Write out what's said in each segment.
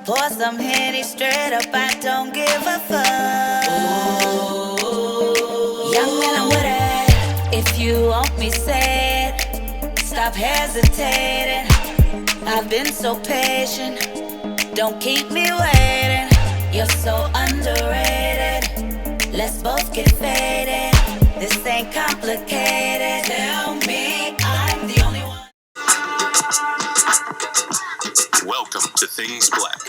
Pour some Henny straight up, I don't give a fuck. Ooh, young man, I'm with it. If you want me said, stop hesitating. I've been so patient, don't keep me waiting. You're so underrated, let's both get faded. This ain't complicated. Tell me I'm the only one. Welcome to Things Black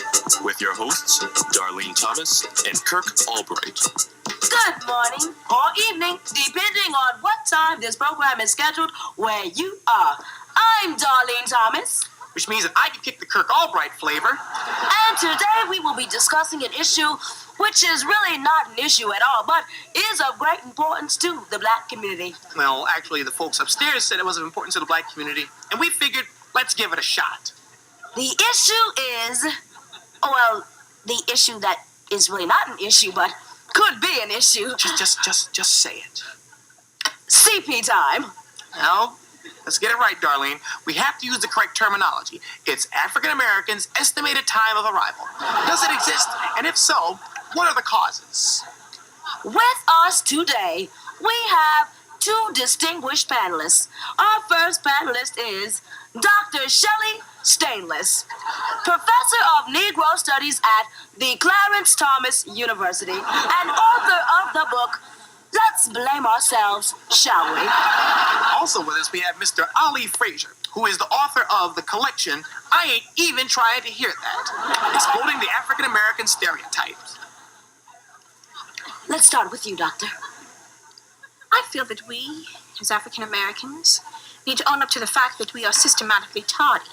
with your hosts, Darlene Thomas and Kirk Albright. Good morning or evening, depending on what time this program is scheduled where you are. I'm Darlene Thomas. Which means that I can kick the Kirk Albright flavor. And today we will be discussing an issue which is really not an issue at all, but is of great importance to the black community. Well, actually, the folks upstairs said it was of importance to the black community, and we figured, let's give it a shot. The issue is, the issue that is really not an issue, but could be an issue. Just say it. CP time. No, let's get it right, Darlene. We have to use the correct terminology. It's African Americans' estimated time of arrival. Does it exist? And if so, what are the causes? With us today, we have two distinguished panelists. Our first panelist is Dr. Shelley Stainless, professor of Negro Studies at the Clarence Thomas University and author of the book, Let's Blame Ourselves, Shall We? Also with us, we have Mr. Ali Frazier, who is the author of the collection, I Ain't Even Trying to Hear That, exploding the African American stereotypes. Let's start with you, Doctor. I feel that we, as African Americans, need to own up to the fact that we are systematically tardy,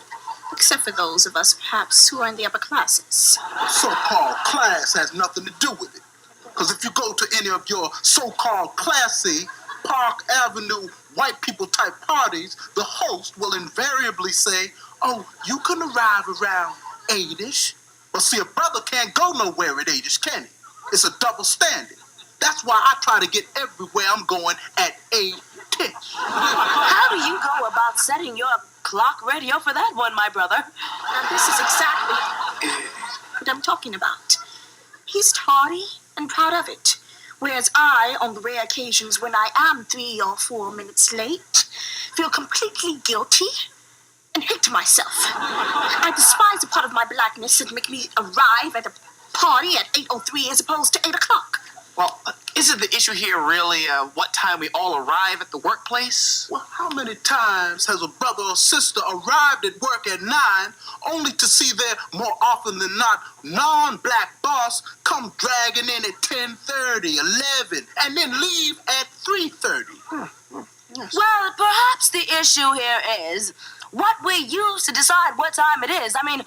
except for those of us, perhaps, who are in the upper classes. So-called class has nothing to do with it. Because if you go to any of your so-called classy Park Avenue white people type parties, the host will invariably say, oh, you can arrive around 8-ish. But see, a brother can't go nowhere at 8-ish, can he? It's a double standard. That's why I try to get everywhere I'm going at 8-ish. How do you go about setting your clock radio for that one, my brother? Now, this is exactly what I'm talking about. He's tardy and proud of it, whereas I, on the rare occasions when I am 3 or 4 minutes late, feel completely guilty and hate myself. I despise a part of my blackness that make me arrive at a party at 8:03 as opposed to 8 o'clock. Well, isn't the issue here really what time we all arrive at the workplace? Well, how many times has a brother or sister arrived at work at 9 only to see their, more often than not, non-black boss come dragging in at 10:30, 11, and then leave at 3:30? Yes. Well, perhaps the issue here is what we use to decide what time it is. I mean,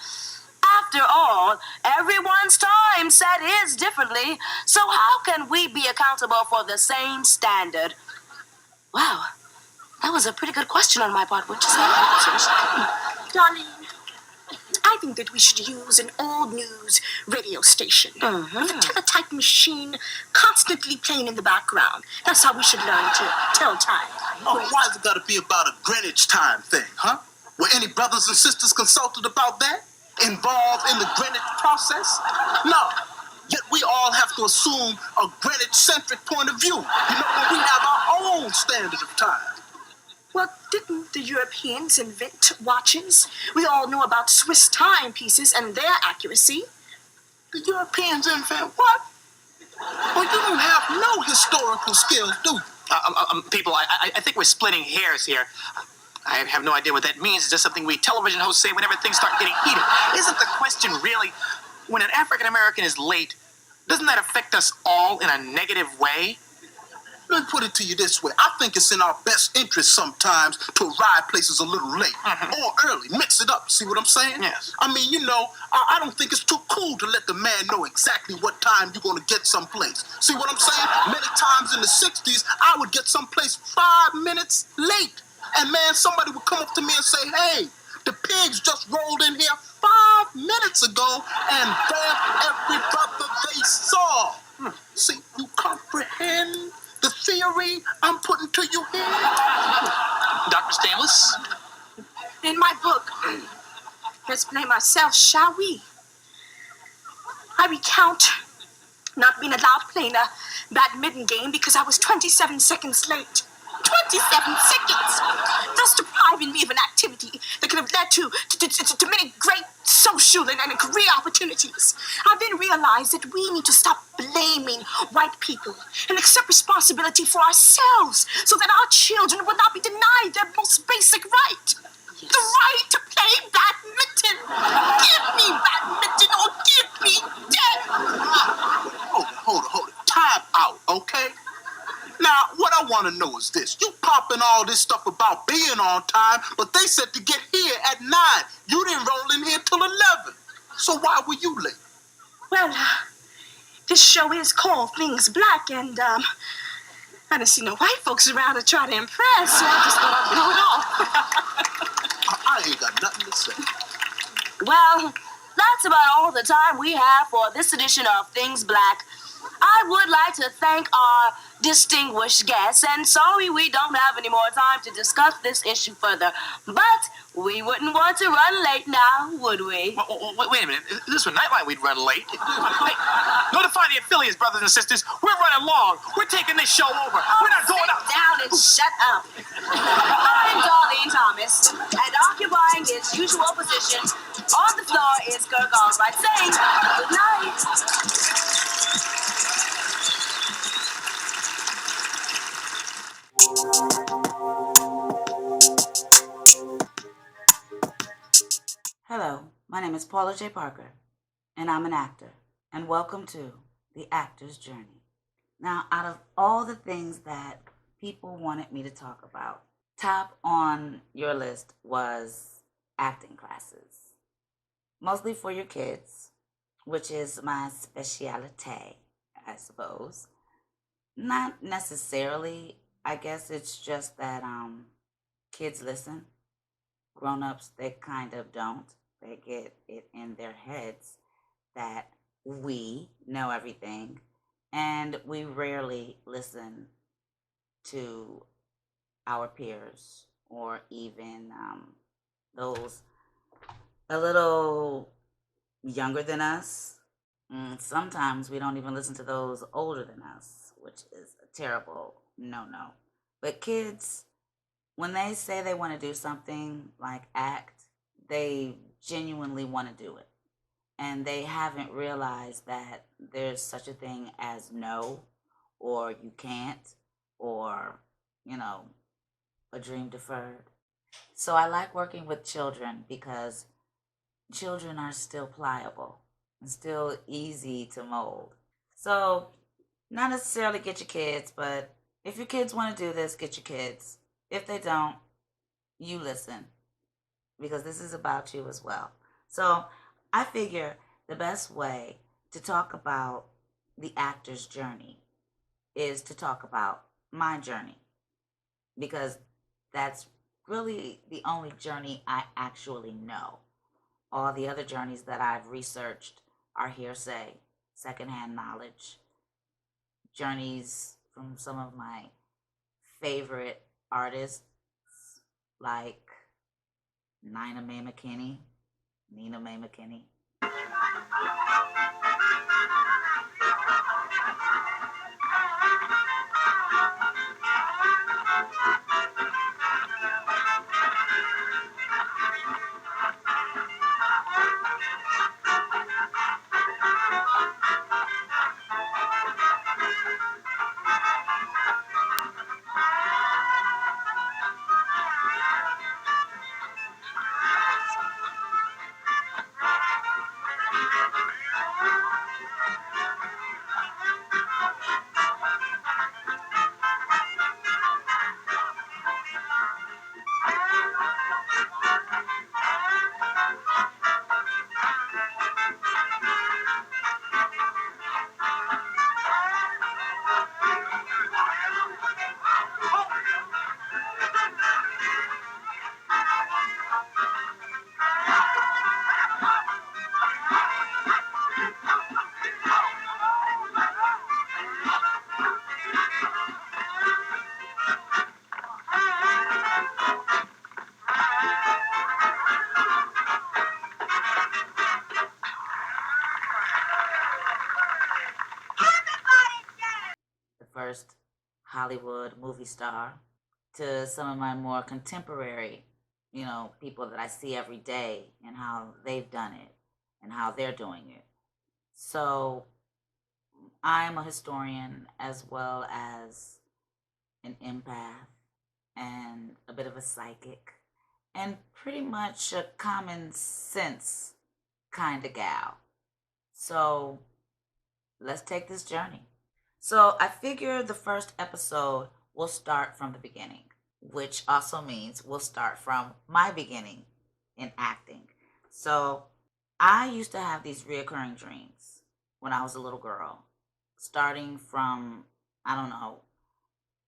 after all, everyone's time set is differently, so how can we be accountable for the same standard? Wow, that was a pretty good question on my part, wouldn't you say? Darling, I think that we should use an old news radio station with a teletype machine constantly playing in the background. That's how we should learn to tell time. Oh, why's it got to be about a Greenwich time thing, huh? Were any brothers and sisters consulted about that? Involved in the Greenwich process? No. Yet we all have to assume a Greenwich-centric point of view. You know, when we have our own standard of time. Well, didn't the Europeans invent watches? We all know about Swiss timepieces and their accuracy. The Europeans invent what? Well, you don't have no historical skills, do you? People, I think we're splitting hairs here. I have no idea what that means. It's just something we television hosts say whenever things start getting heated. Isn't the question really, when an African American is late, doesn't that affect us all in a negative way? Let me put it to you this way. I think it's in our best interest sometimes to arrive places a little late or early. Mix it up. See what I'm saying? Yes. I mean, you know, I don't think it's too cool to let the man know exactly what time you're going to get someplace. See what I'm saying? Many times in the 60s, I would get someplace 5 minutes late. And man, somebody would come up to me and say, hey, the pigs just rolled in here 5 minutes ago and grabbed every brother they saw. See, you comprehend the theory I'm putting to you here? Dr. Stainless? In my book, Let's Blame Ourselves, Shall We? I recount not being allowed to play in a badminton game because I was 27 seconds late. 27 seconds! Thus depriving me of an activity that could have led to many great social and career opportunities. I then realized that we need to stop blaming white people and accept responsibility for ourselves so that our children will not be denied their most basic right. The right to play badminton. Give me badminton or give me death. Hold it. Time out, okay? Now, what I want to know is this. You popping all this stuff about being on time, but they said to get here at 9. You didn't roll in here till 11. So why were you late? Well, this show is called Things Black, and I didn't see no white folks around to try to impress, so I just thought I'd blow it off. I ain't got nothing to say. Well, that's about all the time we have for this edition of Things Black. I would like to thank our distinguished guests, and sorry we don't have any more time to discuss this issue further, but we wouldn't want to run late now, would we? Wait a minute. If this were Nightlight, we'd run late. Hey, notify the affiliates, brothers and sisters. We're running long. We're taking this show over. We're not going up. Sit down and shut up. I'm Darlene Thomas, and occupying his usual position on the floor is Kirk Albright saying good night. Hello, my name is Paula J. Parker, and I'm an actor, and welcome to The Actor's Journey. Now, out of all the things that people wanted me to talk about, top on your list was acting classes, mostly for your kids, which is my specialty, I suppose. Not necessarily. I guess it's just that kids listen. Grown-ups, they kind of don't. They get it in their heads that we know everything, and we rarely listen to our peers or even those a little younger than us. Sometimes we don't even listen to those older than us, which is a terrible no-no. But kids, when they say they want to do something like act, they genuinely want to do it. And they haven't realized that there's such a thing as no, or you can't, or, a dream deferred. So I like working with children because children are still pliable and still easy to mold. So not necessarily get your kids, but if your kids want to do this, get your kids. If they don't, you listen, because this is about you as well. So I figure the best way to talk about the actor's journey is to talk about my journey, because that's really the only journey I actually know. All the other journeys that I've researched are hearsay, secondhand knowledge, journeys from some of my favorite artists like Nina Mae McKinney. Hollywood movie star to some of my more contemporary, people that I see every day and how they've done it and how they're doing it. So I'm a historian as well as an empath and a bit of a psychic and pretty much a common sense kind of gal. So let's take this journey. So I figure the first episode will start from the beginning, which also means we'll start from my beginning in acting. So I used to have these reoccurring dreams when I was a little girl, starting from, I don't know,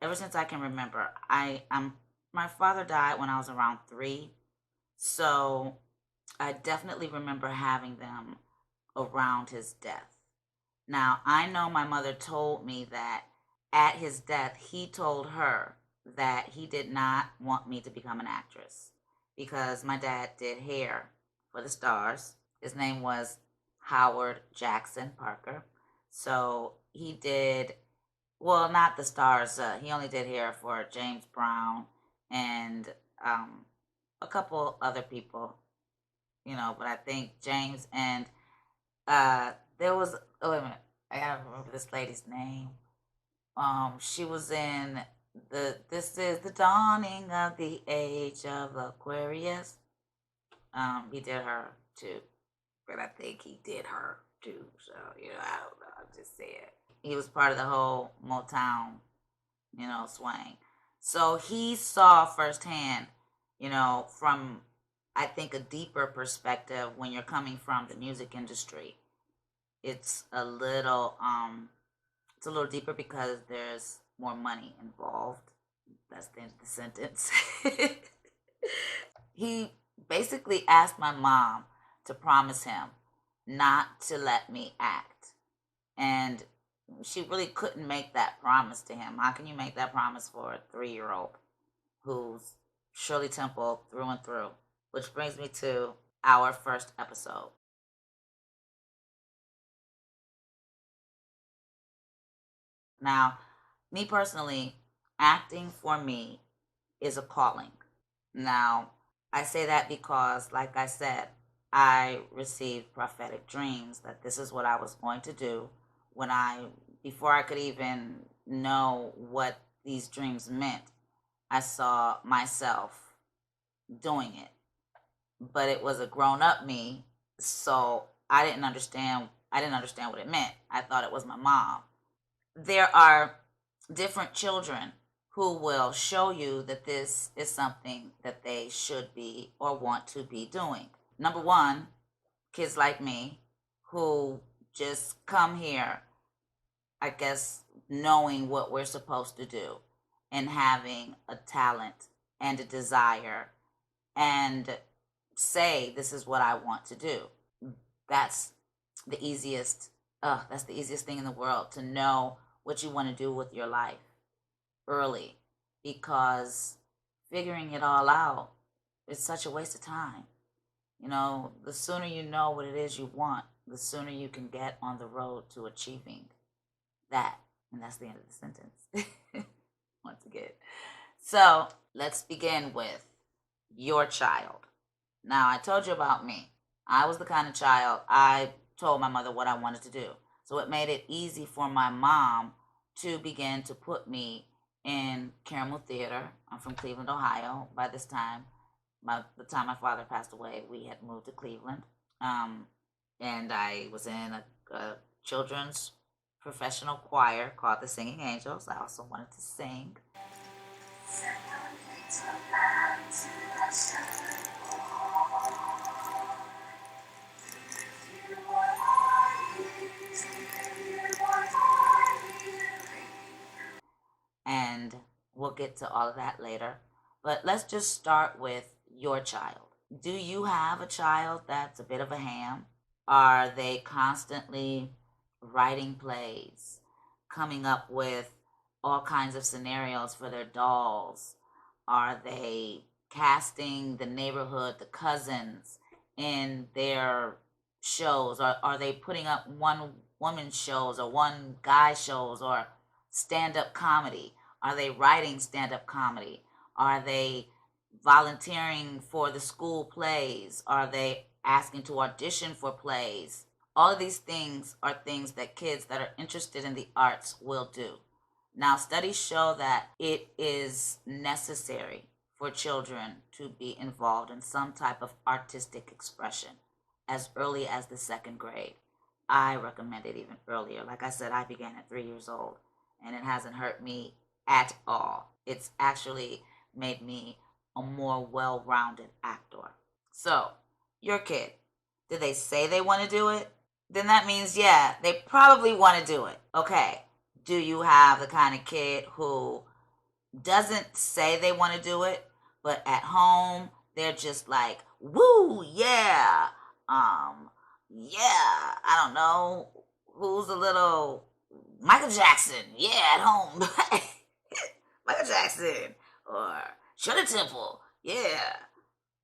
ever since I can remember. My father died when I was around 3, so I definitely remember having them around his death. Now, I know my mother told me that at his death, he told her that he did not want me to become an actress because my dad did hair for the stars. His name was Howard Jackson Parker. So he did, well, not the stars. He only did hair for James Brown and a couple other people, but I think James and there was, oh, wait a minute, I gotta remember this lady's name. She was in This is the Dawning of the Age of Aquarius. He did her too, but I think he did her too. So I don't know. I'm just saying he was part of the whole Motown, swang. So he saw firsthand, from I think a deeper perspective when you're coming from the music industry. It's a little deeper because there's more money involved. That's the end of the sentence. He basically asked my mom to promise him not to let me act. And she really couldn't make that promise to him. How can you make that promise for a 3-year-old who's Shirley Temple through and through? Which brings me to our first episode. Now, me personally, acting for me is a calling. Now, I say that because, like I said, I received prophetic dreams that this is what I was going to do before I could even know what these dreams meant. I saw myself doing it, but it was a grown-up me, so I didn't understand what it meant. I thought it was my mom. There are different children who will show you that this is something that they should be or want to be doing. Number one, kids like me who just come here, I guess, knowing what we're supposed to do and having a talent and a desire and say, this is what I want to do. That's the easiest thing in the world, to know what you want to do with your life early, because figuring it all out is such a waste of time. The sooner you know what it is you want, the sooner you can get on the road to achieving that. And that's the end of the sentence. Once again. So let's begin with your child. Now, I told you about me. I was the kind of child, I told my mother what I wanted to do. So it made it easy for my mom to begin to put me in Caramel Theater. I'm from Cleveland, Ohio. By this time, the time my father passed away, we had moved to Cleveland. And I was in a children's professional choir called the Singing Angels. I also wanted to sing. And we'll get to all of that later. But let's just start with your child. Do you have a child that's a bit of a ham? Are they constantly writing plays, coming up with all kinds of scenarios for their dolls? Are they casting the neighborhood, the cousins, in their shows? Or are they putting up one woman shows or one guy shows or stand-up comedy? Are they writing stand-up comedy? Are they volunteering for the school plays? Are they asking to audition for plays? All of these things are things that kids that are interested in the arts will do. Now, studies show that it is necessary for children to be involved in some type of artistic expression as early as the second grade. I recommend it even earlier. Like I said, I began at 3 years old, and it hasn't hurt me at all. It's actually made me a more well-rounded actor. So, your kid, did they say they want to do it? Then that means, yeah, they probably want to do it. Okay, do you have the kind of kid who doesn't say they want to do it, but at home, they're just like, woo, yeah, yeah, I don't know, who's a little Michael Jackson, yeah, at home, Michael Jackson, or Shirley Temple, yeah,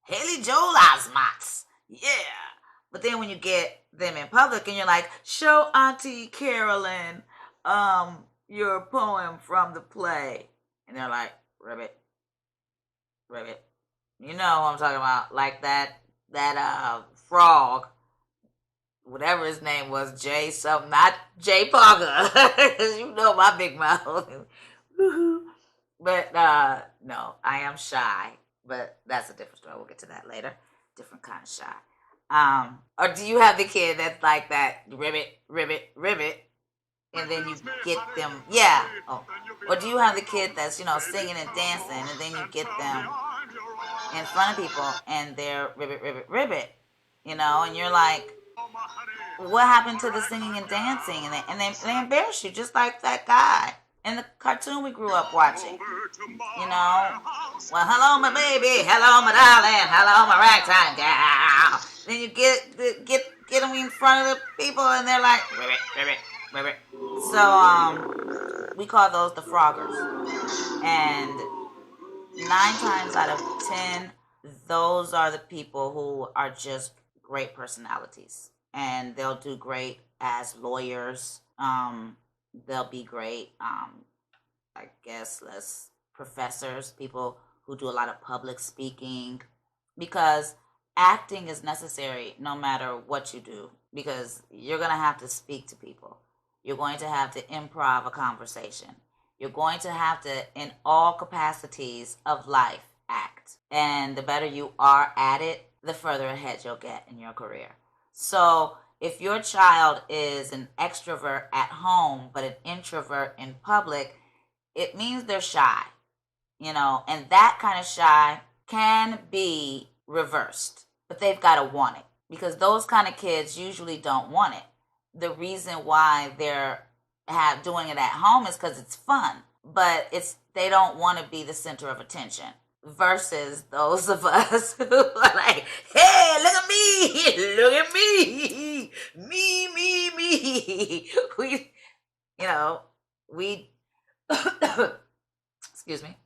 Haley Joel Osment, yeah. But then when you get them in public and you're like, show Auntie Carolyn your poem from the play. And they're like, ribbit. You know what I'm talking about. Like that frog, whatever his name was, Jay something, not Jay Parker. You know my big mouth. But no, I am shy. But that's a different story. We'll get to that later. Different kind of shy. Or do you have the kid that's like that, ribbit, and then you get them, yeah. Oh. Or do you have the kid that's, singing and dancing, and then you get them in front of people, and they're ribbit, and you're like, what happened to the singing and dancing? And they embarrass you, just like that guy in the cartoon we grew up watching. Well, hello, my baby, hello, my darling, hello, my ragtime gal. Then you get them in front of the people, and they're like, ribbit. So, we call those the froggers. And 9 times out of 10, those are the people who are just great personalities. And they'll do great as lawyers. They'll be great, I guess, professors, people who do a lot of public speaking. Because acting is necessary no matter what you do. Because you're going to have to speak to people. You're going to have to improv a conversation. You're going to have to, in all capacities of life, act. And the better you are at it, the further ahead you'll get in your career. So if your child is an extrovert at home, but an introvert in public, it means they're shy, and that kind of shy can be reversed, but they've got to want it, because those kind of kids usually don't want it. The reason why they're doing it at home is because it's fun, but they don't want to be the center of attention. Versus those of us who are like, hey, look at me, me. We, excuse me.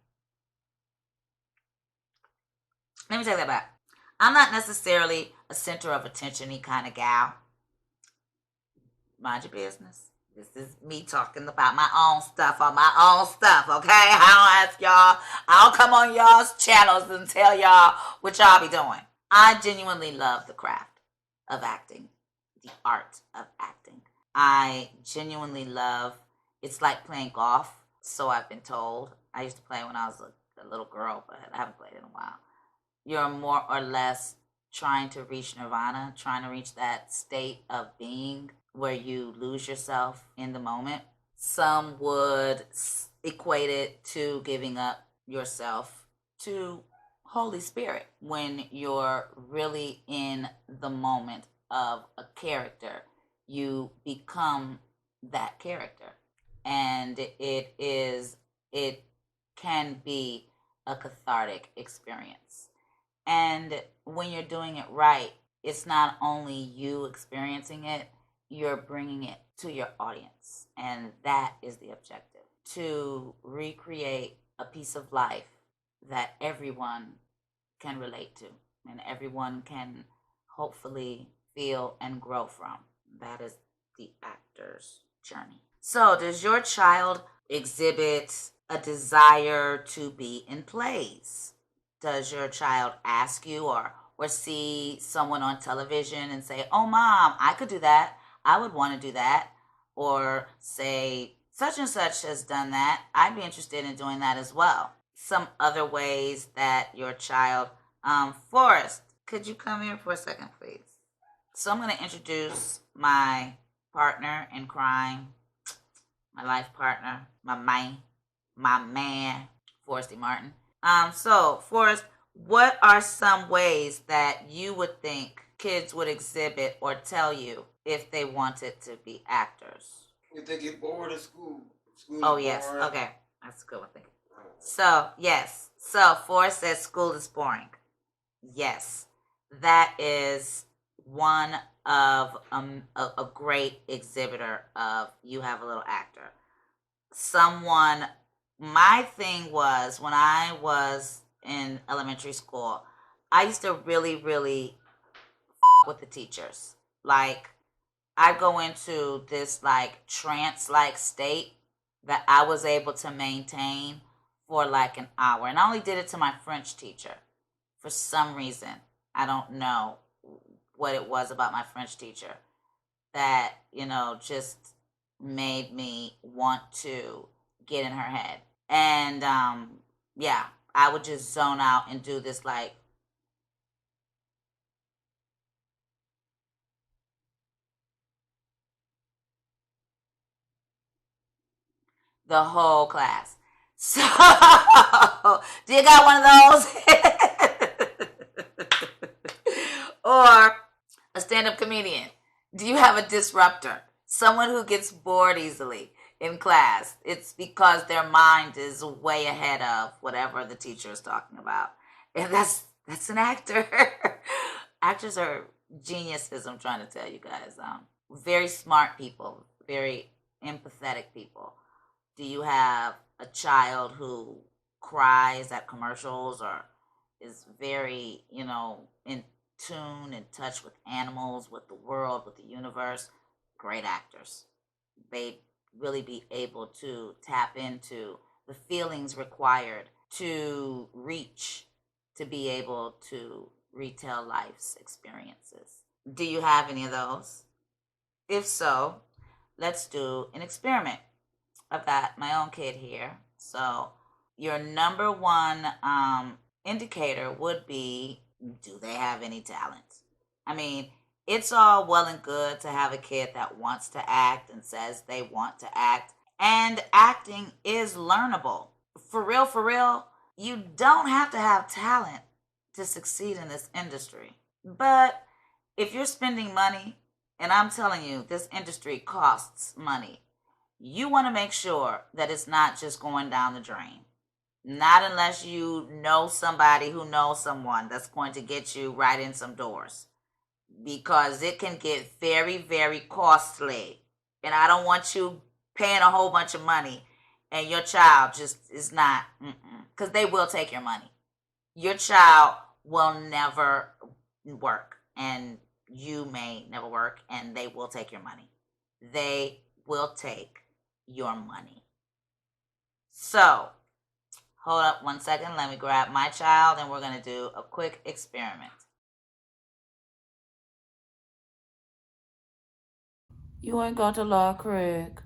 Let me take that back. I'm not necessarily a center of attention-y kind of gal. Mind your business. This is me talking about my own stuff on my own stuff, okay? I don't ask y'all. I don't come on y'all's channels and tell y'all what y'all be doing. I genuinely love the craft of acting, the art of acting. I genuinely love, it's like playing golf, so I've been told. I used to play when I was a little girl, but I haven't played in a while. You're more or less trying to reach nirvana, trying to reach that state of being where you lose yourself in the moment. Some would equate it to giving up yourself to Holy Spirit when you're really in the moment of a character. You become that character. And it can be a cathartic experience. And when you're doing it right, it's not only you experiencing it, you're bringing it to your audience. And that is the objective, to recreate a piece of life that everyone can relate to and everyone can hopefully feel and grow from. That is the actor's journey. So does your child exhibit a desire to be in plays? Does your child ask you or see someone on television and say, oh, mom, I could do that. I would want to do that. Or say, such and such has done that. I'd be interested in doing that as well. Some other ways that your child, Forrest, could you come here for a second, please? So I'm going to introduce my partner in crime, my life partner, my man, Forresty Martin. So Forrest, what are some ways that you would think kids would exhibit or tell you if they wanted to be actors? If they get bored at school. Oh, yes. Boring. Okay. That's a good one thinking. So, yes. So, Forrest says school is boring. Yes. That is one of a great exhibitor of you have a little actor. My thing was when I was in elementary school, I used to really, really with the teachers. Like, I go into this like trance-like state that I was able to maintain for like an hour. And I only did it to my French teacher. For some reason, I don't know what it was about my French teacher that, just made me want to get in her head. And yeah, I would just zone out and do this like the whole class. So, do you got one of those? Or a stand-up comedian. Do you have a disruptor? Someone who gets bored easily in class. It's because their mind is way ahead of whatever the teacher is talking about. And that's an actor. Actors are geniuses, I'm trying to tell you guys. Very smart people, very empathetic people. Do you have a child who cries at commercials or is very, in tune, in touch with animals, with the world, with the universe? Great actors. They'd really be able to tap into the feelings required to reach, to be able to retell life's experiences. Do you have any of those? If so, let's do an experiment. I've got my own kid here. So your number one indicator would be, do they have any talent? I mean, it's all well and good to have a kid that wants to act and says they want to act. And acting is learnable. For real, you don't have to have talent to succeed in this industry. But if you're spending money, and I'm telling you, this industry costs money, you want to make sure that it's not just going down the drain. Not unless you know somebody who knows someone that's going to get you right in some doors. Because it can get very, very costly. And I don't want you paying a whole bunch of money and your child just is not, because they will take your money. Your child will never work and you may never work and they will take your money. They will take your money. So, hold up one second. Let me grab my child and we're going to do a quick experiment. You ain't got to lie, Craig.